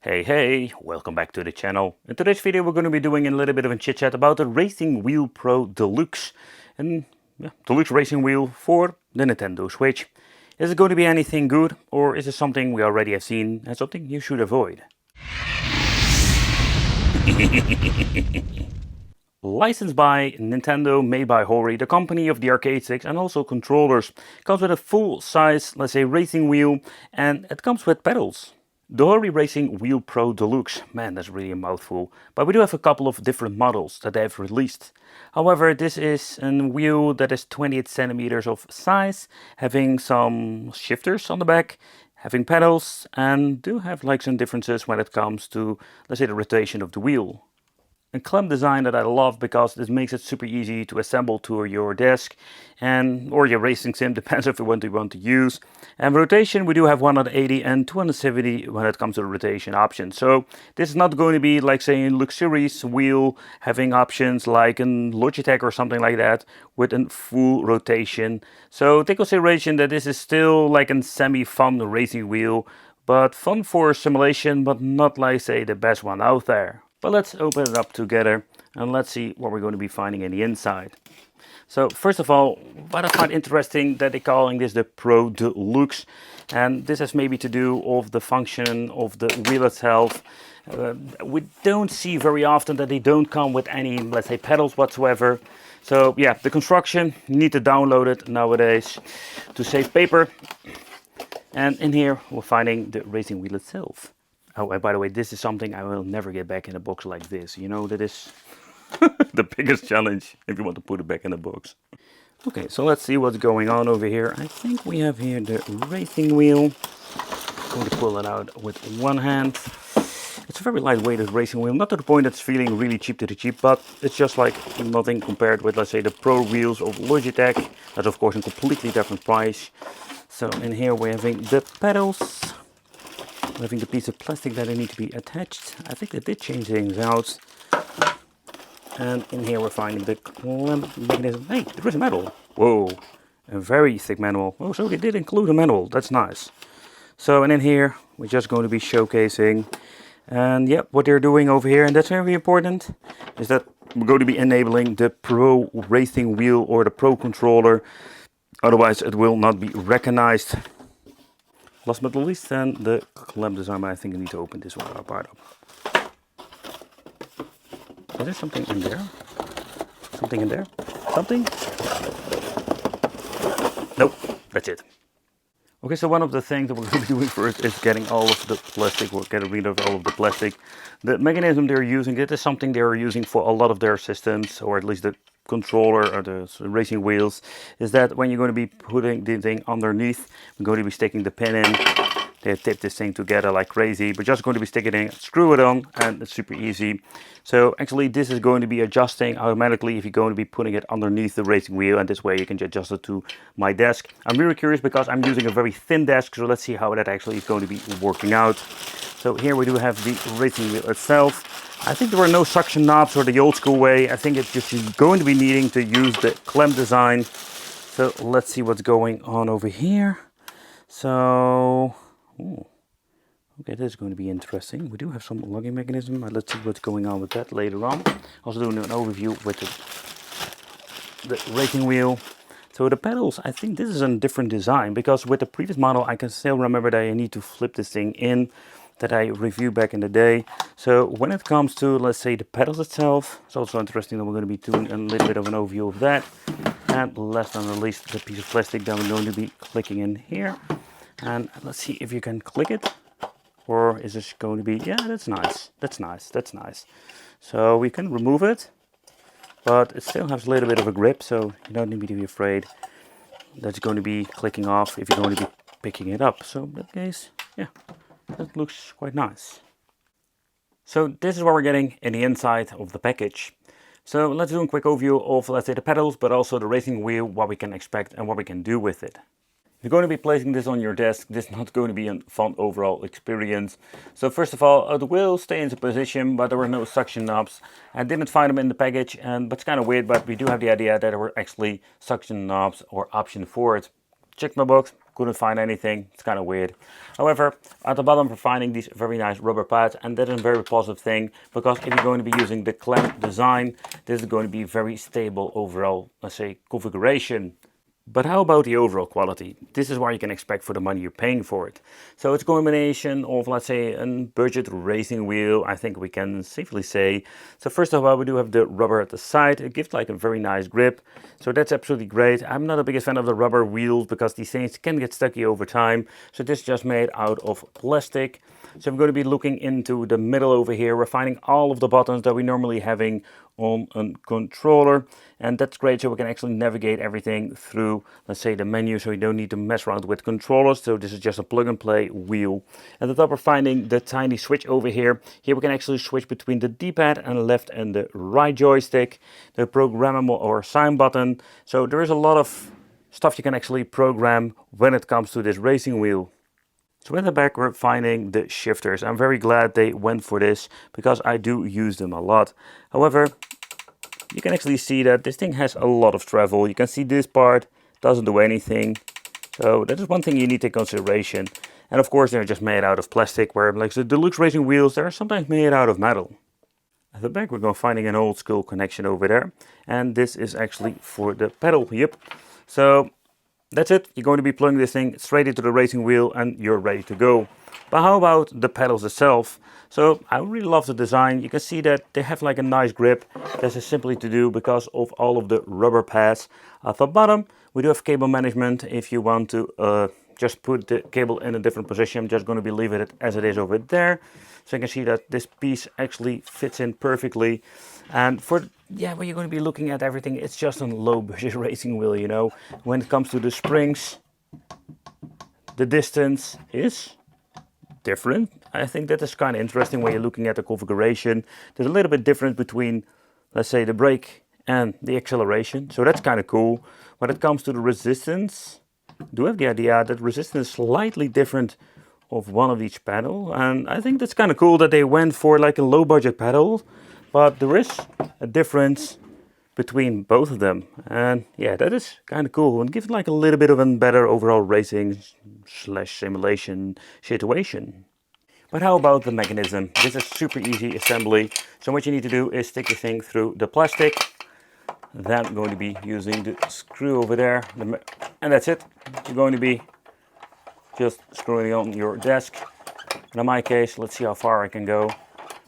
Hey, welcome back to the channel. In today's video we're going to be doing a little bit of a chit chat about the Racing Wheel Pro Deluxe. And Deluxe Racing Wheel for the Nintendo Switch. Is it going to be anything good, or is it something we already have seen and something you should avoid? Licensed by Nintendo, made by Hori, the company of the arcade sticks and also controllers. Comes with a full size, let's say, racing wheel, and it comes with pedals. The Hori Racing Wheel Pro Deluxe. Man, that's really a mouthful. But we do have a couple of different models that they have released. However, this is a wheel that is 28 centimeters of size, having some shifters on the back, having pedals, and do have like some differences when it comes to, let's say, the rotation of the wheel. A clamp design that I love because this makes it super easy to assemble to your desk or your racing sim, depends if you want to use. And rotation, we do have 180 and 270 when it comes to the rotation options. So this is not going to be like say a luxurious wheel having options like a Logitech or something like that with a full rotation. So take consideration that this is still like a semi-fun racing wheel, but fun for simulation, but not like say the best one out there. But let's open it up together and let's see what we're going to be finding in the inside. So first of all, what I find interesting that they're calling this the Pro Deluxe, and this has maybe to do with the function of the wheel itself. We don't see very often that they don't come with any, let's say, pedals whatsoever. So yeah, the construction, you need to download it nowadays to save paper. And in here we're finding the racing wheel itself. Oh, and by the way, this is something I will never get back in a box like this. You know, that is the biggest challenge if you want to put it back in the box. Okay, so let's see what's going on over here. I think we have here the racing wheel. I'm going to pull it out with one hand. It's a very lightweight racing wheel, not to the point that's feeling really cheap to the cheap, but it's just like nothing compared with, let's say, the Pro wheels of Logitech. That's of course a completely different price. So in here we're having the pedals. We're having the piece of plastic that need to be attached. I think they did change things out. And in here we're finding the clamp mechanism. Hey, there is a manual. Whoa, a very thick manual. Oh, so they did include a manual. That's nice. So, and in here we're just going to be showcasing. And yep, what they're doing over here, and that's very important, is that we're going to be enabling the Pro Racing Wheel or the Pro Controller. Otherwise it will not be recognized. Last but not least, then the clamp design. I think I need to open this one apart. Is there something in there? Something in there? Something? Nope, that's it. Okay, so one of the things that we're going to be doing first is getting all of the plastic. We'll get rid of all of the plastic. The mechanism they're using, it is something they're using for a lot of their systems, or at least the controller or the racing wheels, is that when you're going to be putting the thing underneath, we're going to be sticking the pin in. They tape this thing together like crazy, but just going to be sticking it in, screw it on, and it's super easy. So actually this is going to be adjusting automatically if you're going to be putting it underneath the racing wheel, and this way you can adjust it to my desk. I'm really curious because I'm using a very thin desk, so let's see how that actually is going to be working out. So here we do have the racing wheel itself. I think there are no suction knobs or the old school way. I think it's just going to be needing to use the clamp design. So let's see what's going on over here. So, ooh, okay, this is going to be interesting. We do have some locking mechanism. Let's see what's going on with that later on. Also doing an overview with the racing wheel. So the pedals, I think this is a different design, because with the previous model I can still remember that I need to flip this thing in, that I reviewed back in the day. So when it comes to, let's say, the pedals itself, it's also interesting that we're going to be doing a little bit of an overview of that. And last but not least, the piece of plastic that we're going to be clicking in here. And let's see if you can click it, or is this going to be, yeah, that's nice, that's nice, that's nice. So we can remove it, but it still has a little bit of a grip, so you don't need to be afraid that's going to be clicking off if you're going to be picking it up. So in that case, yeah, that looks quite nice. So this is what we're getting in the inside of the package. So let's do a quick overview of, let's say, the pedals, but also the racing wheel, what we can expect and what we can do with it. If you're going to be placing this on your desk, this is not going to be a fun overall experience. So first of all, the wheel stays in position, but there were no suction knobs. I didn't find them in the package, but it's kind of weird, but we do have the idea that there were actually suction knobs or option for it. Check my box, couldn't find anything. It's kind of weird. However, at the bottom we're finding these very nice rubber pads, and that is a very positive thing, because if you're going to be using the clamp design, this is going to be very stable overall, let's say, configuration. But how about the overall quality? This is what you can expect for the money you're paying for it. So it's a combination of, let's say, a budget racing wheel, I think we can safely say. So first of all, we do have the rubber at the side. It gives like a very nice grip. So that's absolutely great. I'm not the biggest fan of the rubber wheels because these things can get stucky over time. So this is just made out of plastic. So I'm going to be looking into the middle over here. We're finding all of the buttons that we normally having on a controller, and that's great, so we can actually navigate everything through, let's say, the menu, so you don't need to mess around with controllers. So this is just a plug and play wheel. At the top we're finding the tiny switch over here. Here we can actually switch between the D-pad and the left and the right joystick, the programmable or sign button. So there is a lot of stuff you can actually program when it comes to this racing wheel. So in the back we're finding the shifters. I'm very glad they went for this because I do use them a lot. However, you can actually see that this thing has a lot of travel. You can see this part doesn't do anything. So that is one thing you need to take consideration. And of course they're just made out of plastic, where like the deluxe racing wheels, they're sometimes made out of metal. At the back we're going finding an old school connection over there. And this is actually for the pedal, yep. So that's it. You're going to be plugging this thing straight into the racing wheel and you're ready to go. But how about the pedals itself? So I really love the design. You can see that they have like a nice grip. This is simply to do because of all of the rubber pads. At the bottom we do have cable management if you want to just put the cable in a different position. I'm just going to be leaving it as it is over there. So you can see that this piece actually fits in perfectly. And for when you're going to be looking at everything, it's just a low budget racing wheel, you know. When it comes to the springs, the distance is different. I think that is kind of interesting when you're looking at the configuration. There's a little bit different between, let's say, the brake and the acceleration. So that's kind of cool. When it comes to the resistance, I do have the idea that resistance is slightly different of one of each pedal. And I think that's kind of cool that they went for like a low budget pedal. But there is a difference between both of them, and yeah, that is kind of cool and gives like a little bit of a better overall racing / simulation situation. But how about the mechanism? This is super easy assembly. So what you need to do is stick the thing through the plastic. Then I'm going to be using the screw over there, and that's it. You're going to be just screwing it on your desk. And in my case, let's see how far I can go,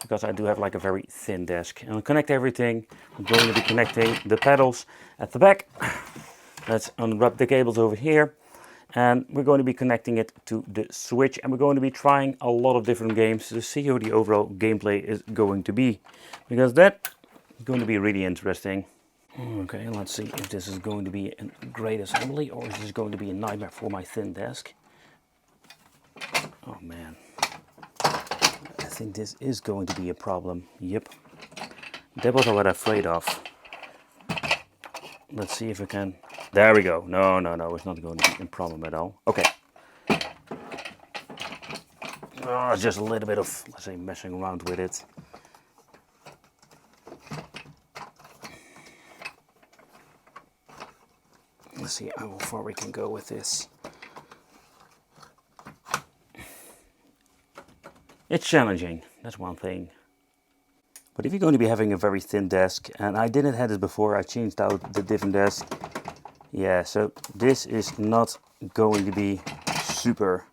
because I do have like a very thin desk. And I'll connect everything. I'm going to be connecting the pedals at the back. Let's unwrap the cables over here. And we're going to be connecting it to the switch. And we're going to be trying a lot of different games to see how the overall gameplay is going to be. Because that is going to be really interesting. Okay, let's see if this is going to be a great assembly or is this going to be a nightmare for my thin desk. Oh man. I think this is going to be a problem. Yep. That was what I'm afraid of. Let's see if I can. There we go. No, it's not going to be a problem at all. Okay. Oh, just a little bit of, let's say, messing around with it. Let's see how far we can go with this. It's challenging, that's one thing. But if you're going to be having a very thin desk, and I didn't have this before, I changed out the different desk. Yeah, so this is not going to be super.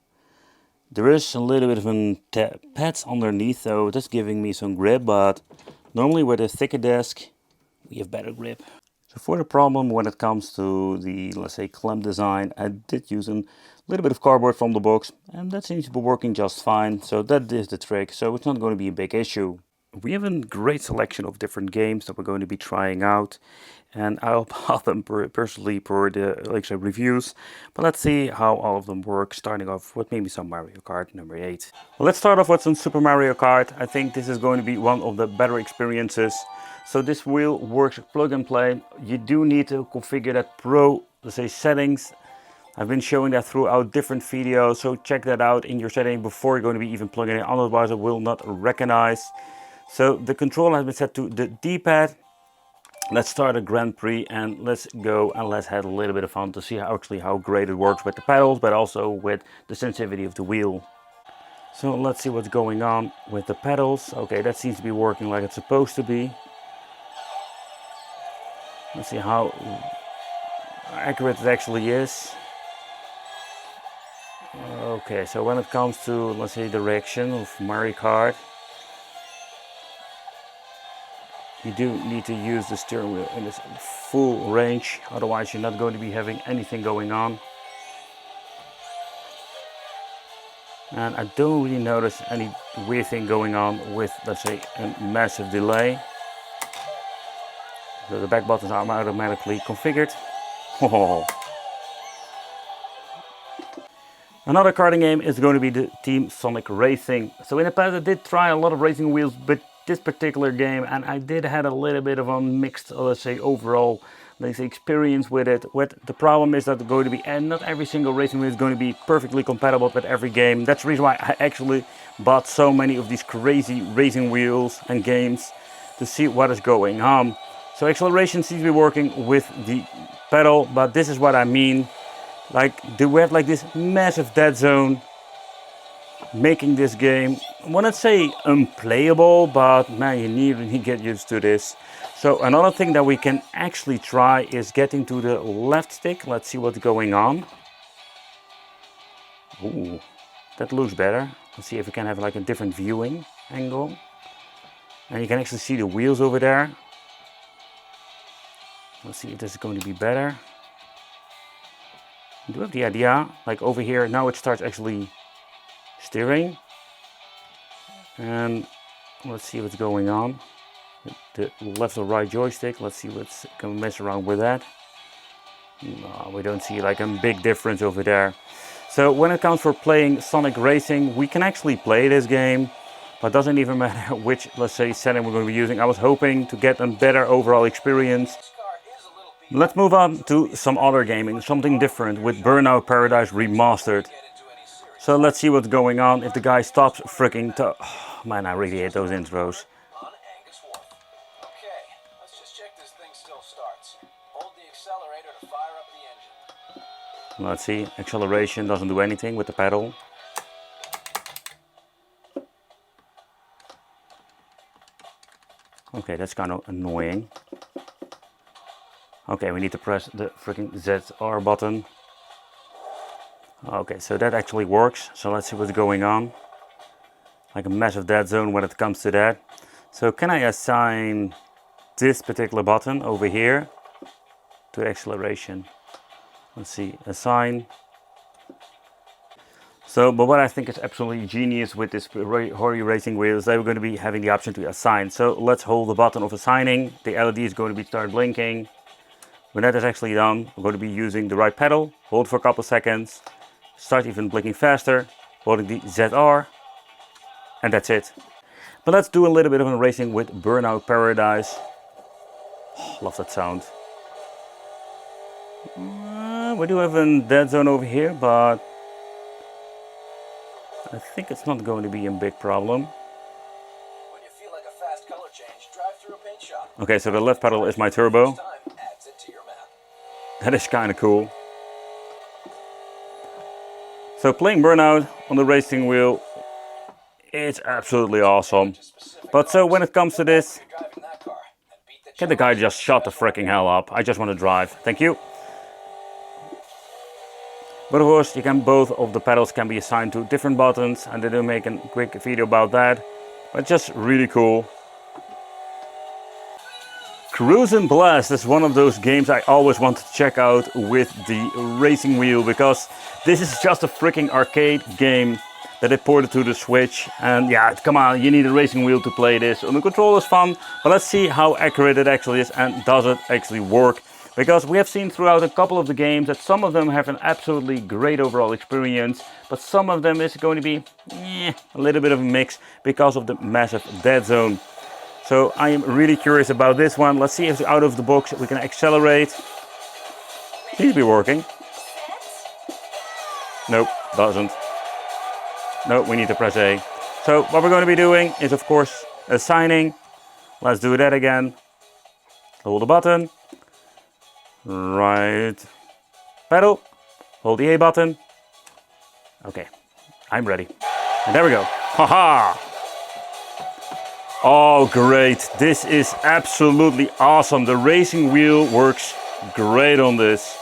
There is a little bit of pads underneath, so that's giving me some grip, but normally with a thicker desk, we have better grip. So for the problem when it comes to the, let's say, clamp design, I did use a little bit of cardboard from the box, and that seems to be working just fine. So that is the trick, so it's not going to be a big issue. We have a great selection of different games that we're going to be trying out, and I'll bought them personally for the reviews. But let's see how all of them work, starting off with maybe some Mario Kart number 8. Well, let's start off with some Super Mario Kart. I think this is going to be one of the better experiences. So this wheel works plug and play. You do need to configure that pro, let's say, settings. I've been showing that throughout different videos, so check that out in your setting before you're going to be even plugging it in, otherwise it will not recognize. So the controller has been set to the D-pad. Let's start a Grand Prix and let's go and let's have a little bit of fun to see how great it works with the pedals, but also with the sensitivity of the wheel. So let's see what's going on with the pedals. Okay, that seems to be working like it's supposed to be. Let's see how accurate it actually is. Okay, so when it comes to, let's say, direction of Mario Kart, you do need to use the steering wheel in its full range, otherwise you're not going to be having anything going on. And I don't really notice any weird thing going on with, let's say, a massive delay. So the back buttons are automatically configured. Oh. Another karting game is going to be the Team Sonic Racing. So in the past I did try a lot of racing wheels, but this particular game, and I did had a little bit of a mixed, let's say, overall, let's say, experience with it. What the problem is that it's going to be, and not every single racing wheel is going to be perfectly compatible with every game. That's the reason why I actually bought so many of these crazy racing wheels and games to see what is going on. So acceleration seems to be working with the pedal, but this is what I mean. Like, do we have like this massive dead zone making this game, I wouldn't say unplayable, but man, you need to get used to this. So another thing that we can actually try is getting to the left stick. Let's see what's going on. Ooh, that looks better. Let's see if we can have like a different viewing angle. And you can actually see the wheels over there. Let's see if this is going to be better. You do have the idea, like over here, now it starts actually steering. And let's see what's going on. The left or right joystick, let's see what's going to mess around with that. No, we don't see like a big difference over there. So when it comes for playing Sonic Racing, we can actually play this game, but it doesn't even matter which, let's say, setting we're going to be using. I was hoping to get a better overall experience. Let's move on to some other gaming, something different with Burnout Paradise Remastered. So let's see what's going on if the guy stops freaking to... Oh, man, I really hate those intros. Let's see, acceleration doesn't do anything with the pedal. Okay, that's kind of annoying. Okay, we need to press the freaking ZR button. Okay, so that actually works. So let's see what's going on. Like a massive dead zone when it comes to that. So can I assign this particular button over here to acceleration? Let's see, assign. So, but what I think is absolutely genius with this Hori racing wheel is that we're going to be having the option to assign. So let's hold the button of assigning. The LED is going to be start blinking. When that is actually done, we're going to be using the right pedal, hold for a couple seconds, start even blinking faster, holding the ZR, and that's it. But let's do a little bit of a racing with Burnout Paradise. Oh, love that sound. We do have a dead zone over here, but I think it's not going to be a big problem. When you feel like a fast color change, drive through a paint shop. Okay, so the left pedal is my turbo. That is kind of cool. So playing Burnout on the racing wheel, it's absolutely awesome. But so when it comes to this, can the guy just shut the freaking hell up? I just want to drive. Thank you. But of course, both of the pedals can be assigned to different buttons, and they do make a quick video about that. But just really cool. Cruis'n Blast is one of those games I always wanted to check out with the racing wheel, because this is just a freaking arcade game that they ported to the Switch. And yeah, come on, you need a racing wheel to play this. On the controller is fun, but let's see how accurate it actually is and does it actually work. Because we have seen throughout a couple of the games that some of them have an absolutely great overall experience, but some of them is going to be a little bit of a mix because of the massive dead zone. So I am really curious about this one. Let's see if out of the box we can accelerate. Seems to be working. Nope, doesn't. No, we need to press A. So what we're going to be doing is, of course, assigning. Let's do that again. hold the button, right pedal, hold the A button. Okay, I'm ready. And there we go. Haha! Oh, great. This is absolutely awesome. The racing wheel works great on this.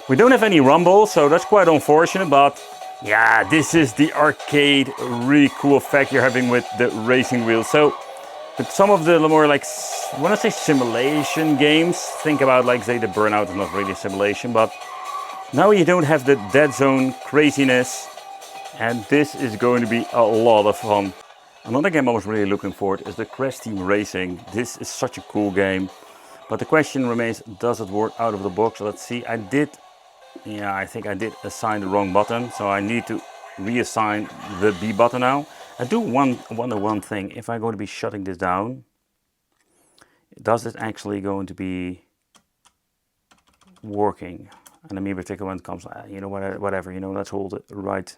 We don't have any rumble, so that's quite unfortunate, but yeah, this is the arcade really cool effect you're having with the racing wheel. So with some of the more like, when I say simulation games, think about like say the Burnout is not really a simulation, but now you don't have the dead zone craziness, and this is going to be a lot of fun. Another game I was really looking for is the Crash Team Racing. This is such a cool game, but the question remains, does it work out of the box? Let's see. I think I did assign the wrong button, so I need to reassign the B button now. I do wonder one thing. If I'm going to be shutting this down, does it actually going to be working? And maybe particularly when it comes, you know, whatever, you know, let's hold it right.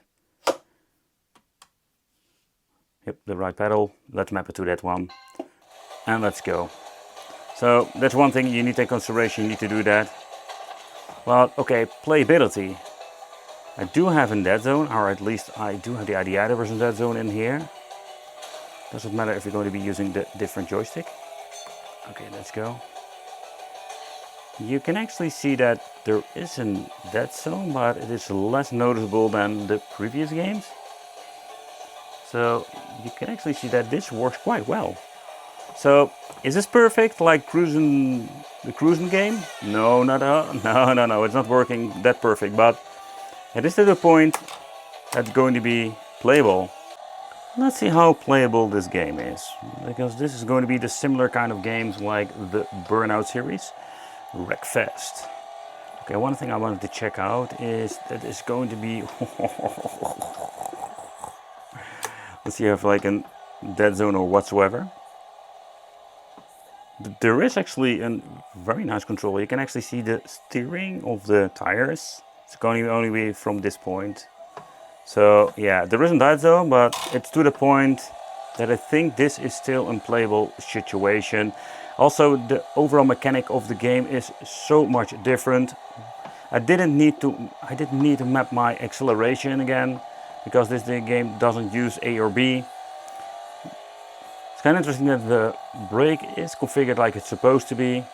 Yep, the right pedal. Let's map it to that one, and let's go. So that's one thing you need to take consideration. You need to do that. Well, okay, playability. I do have in that zone, or at least I do have the IDI version that zone in here. Doesn't matter if you're going to be using the different joystick. Okay, let's go. You can actually see that there is a dead zone, but it is less noticeable than the previous games. So you can actually see that this works quite well. So is this perfect like the Cruis'n game? No, no, it's not working that perfect, but it is to the point that's going to be playable. Let's see how playable this game is, because this is going to be the similar kind of games like the Burnout series, Wreckfest. Okay, one thing I wanted to check out is that it's going to be let's see if like a dead zone or whatsoever. There is actually a very nice control. You can actually see the steering of the tires. It's going to only be from this point. So yeah, there isn't that zone, but it's to the point that I think this is still a playable situation. Also, the overall mechanic of the game is so much different. I didn't need to map my acceleration again, because this game doesn't use A or B. It's kind of interesting that the brake is configured like it's supposed to be.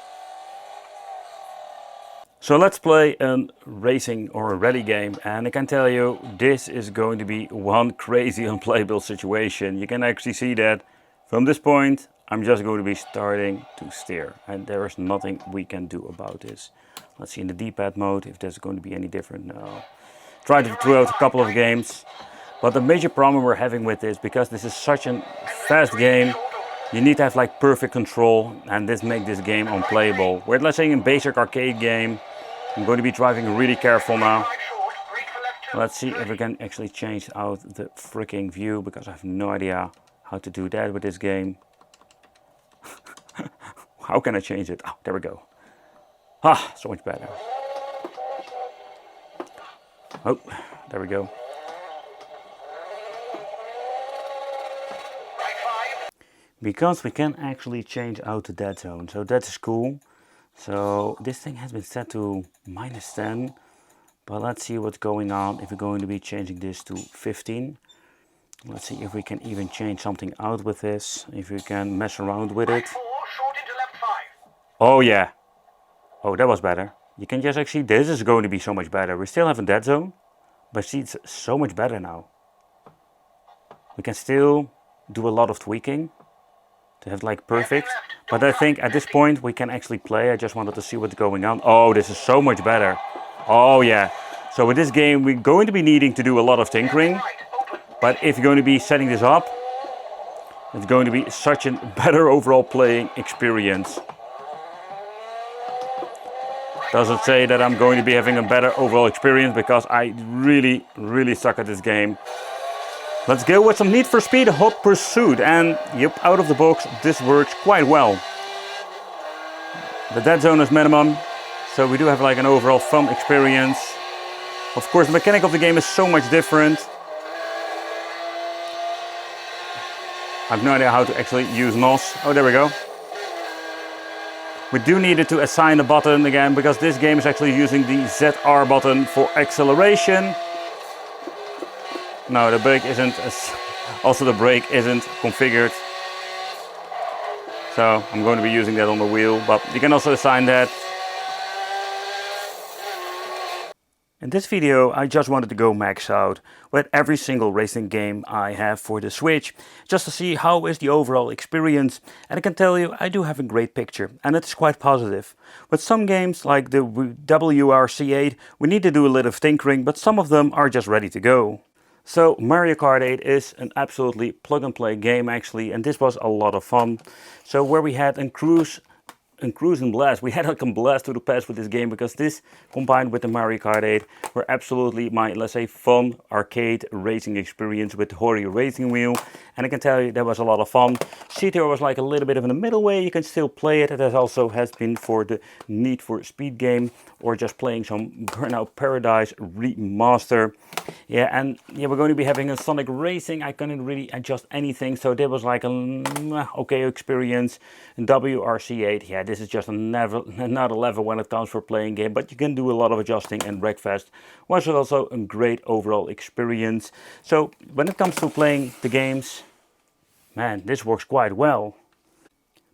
So let's play a racing or a rally game, and I can tell you this is going to be one crazy unplayable situation. You can actually see that from this point I'm just going to be starting to steer, and there is nothing we can do about this. Let's see in the D-pad mode if there's going to be any different. No. Tried to throw out a couple of games, but the major problem we're having with this, because this is such a fast game, you need to have like perfect control, and this makes this game unplayable. Where let's say in basic arcade game, I'm going to be driving really careful now. Let's see if we can actually change out the freaking view, because I have no idea how to do that with this game. How can I change it? Oh, there we go. Ah, so much better. Oh, there we go. Because we can actually change out the dead zone, so that is cool. So this thing has been set to -10, but let's see what's going on if we're going to be changing this to 15. Let's see if we can even change something out with this, if we can mess around with it. Oh yeah, oh that was better. You can just actually, this is going to be so much better. We still have a dead zone, but see, it's so much better now. We can still do a lot of tweaking to have like perfect, but I think at this point we can actually play. I just wanted to see what's going on. Oh, this is so much better. Oh yeah, so with this game we're going to be needing to do a lot of tinkering, but if you're going to be setting this up, it's going to be such a better overall playing experience. Doesn't say that I'm going to be having a better overall experience, because I really suck at this game. Let's go with some Need for Speed Hot Pursuit, and yep, out of the box this works quite well. The dead zone is minimum, so we do have like an overall fun experience. Of course, the mechanic of the game is so much different. I have no idea how to actually use NOS. Oh, there we go. We do need to assign a button again, because this game is actually using the ZR button for acceleration. No, the brake isn't, also the brake isn't configured. So I'm going to be using that on the wheel, but you can also assign that. In this video, I just wanted to go max out with every single racing game I have for the Switch, just to see how is the overall experience. And I can tell you, I do have a great picture, and it's quite positive. With some games like the WRC8, we need to do a little tinkering, but some of them are just ready to go. So Mario Kart 8 is an absolutely plug and play game actually, and this was a lot of fun. So where we had in Cruis'n Blast, we had like a blast to the past with this game, because this combined with the Mario Kart 8 were absolutely my, let's say, fun arcade racing experience with the Hori racing wheel. And I can tell you that was a lot of fun. CTR was like a little bit of in the middle way, you can still play it. It has also been for the Need for Speed game, or just playing some Burnout Paradise remaster. Yeah, and yeah, we're going to be having a Sonic Racing. I couldn't really adjust anything, so that was like an okay experience. WRC8, yeah, this is just another level when it comes for playing game, but you can do a lot of adjusting, and Wreckfest was also a great overall experience. So when it comes to playing the games, man, this works quite well.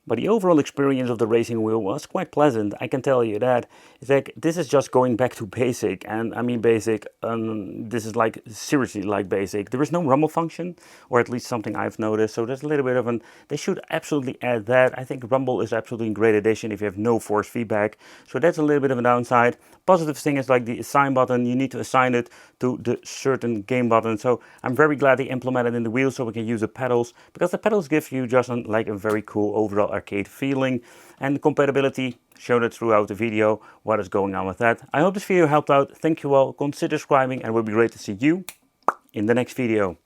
But the overall experience of the racing wheel was quite pleasant, I can tell you that. It's like, this is just going back to basic, and I mean basic, this is like seriously like basic. There is no rumble function, or at least something I've noticed, so there's a little bit of they should absolutely add that. I think rumble is absolutely a great addition if you have no force feedback, so that's a little bit of a downside. Positive thing is like the assign button, you need to assign it to the certain game button, so I'm very glad they implemented in the wheel so we can use the pedals, because the pedals give you just like a very cool overall arcade feeling. And the compatibility, showed it throughout the video what is going on with that. I hope this video helped out. Thank you all, consider subscribing, and it would be great to see you in the next video.